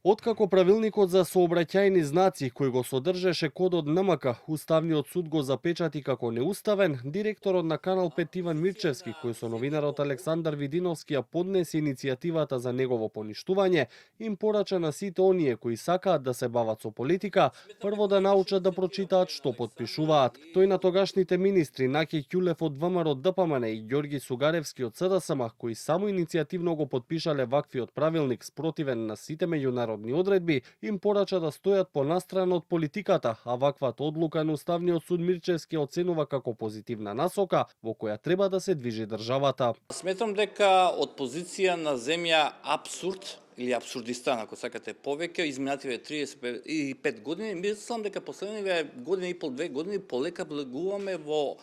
Откако правилникот за сообраќајни знаци кој го содржеше кодот НМК, Уставниот суд го запечати како неуставен, директорот на Канал 5 Иван Мирчевски, кој со новинарот Александар Видиновски ја поднесе иницијативата за негово поништување, им порача на сите оние кои сакаат да се бават со политика, прво да научат да прочитаат што подпишуваат. Тој на тогашните министри Наки Ќулев од ВМРО ДПМН и Ѓорги Сугаревски од СДСМ, кои само иницијативно го подпишале ваквиот правилник спротивен на сите меѓународни одредби, им порача да стојат понастрана од политиката, а ваквата одлука на Уставниот суд Мирчевски оценува како позитивна насока во која треба да се движи државата. Сметам дека од позиција на земја абсурд или абсурдистан, ако сакате повеќе, изминативе 35 години, мислам дека последниве година и пол, 2 години полека влегуваме во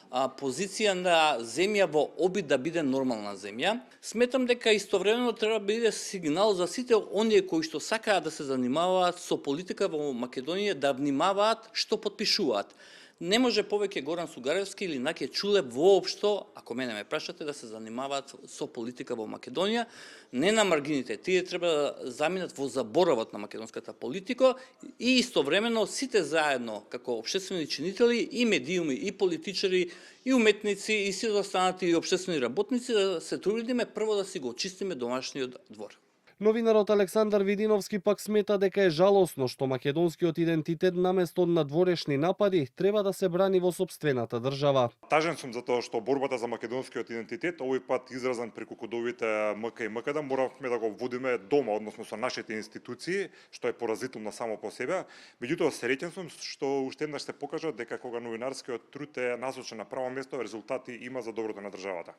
позиција на земја во обид да биде нормална земја. Сметам дека истовремено треба да биде сигнал за сите оние кои што сакаат да се занимаваат со политика во Македонија да внимаваат што подпишуваат. Не може повеќе Горан Сугаревски или Наки Ќулев воопшто, ако мене ме прашате, да се занимаваат со политика во Македонија, не на маргините. Тие треба да заминат во заборавот на македонската политика и истовремено сите заедно, како општествени чинители, и медиуми, и политичари, и уметници, и сите останати и општествени работници, да се трудиме прво да си го очистиме домашниот двор. Новинарот Александар Видиновски пак смета дека е жалосно што македонскиот идентитет наместо од надворешни напади треба да се брани во сопствената држава. Тажен сум за тоа што борбата за македонскиот идентитет овој пат изразен преку кодовите МК и МКД моравме да го водиме дома, односно со нашите институции, што е поразително само по себе. Меѓутоа среќен сум што уште еднаш се покажа дека кога новинарскиот труд е насочен на право место, резултати има за доброто на државата.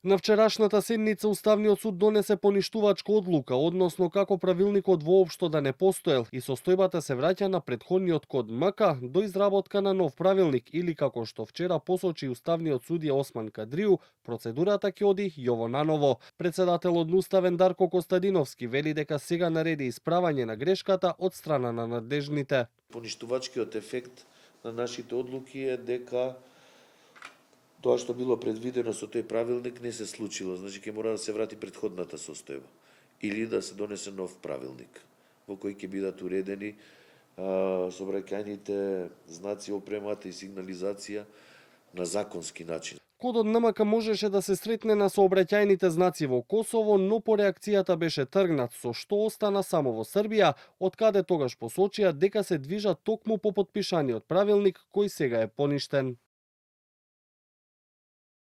На вчерашната седница Уставниот суд донесе поништувачка одлука, односно како правилникот воопшто да не постоел и состојбата се враќа на претходниот код МК до изработка на нов правилник или како што вчера посочи Уставниот судија Осман Кадрију, процедурата ќе оди јово наново. Председателот на Уставен Дарко Костадиновски вели дека сега нареди исправање на грешката од страна на надлежните. Поништувачкиот ефект на нашите одлуки е дека тоа што било предвидено со тој правилник не се случило, значи ќе мора да се врати претходната состојба или да се донесе нов правилник во кој ќе бидат уредени сообраќајните знаци, опремата и сигнализација на законски начин. Кодот НМК можеше да се сретне на сообраќајните знаци во Косово, но по реакцијата беше тргнат, со што остана само во Србија, од каде тогаш посочија дека се движат токму по потпишаниот правилник кој сега е поништен.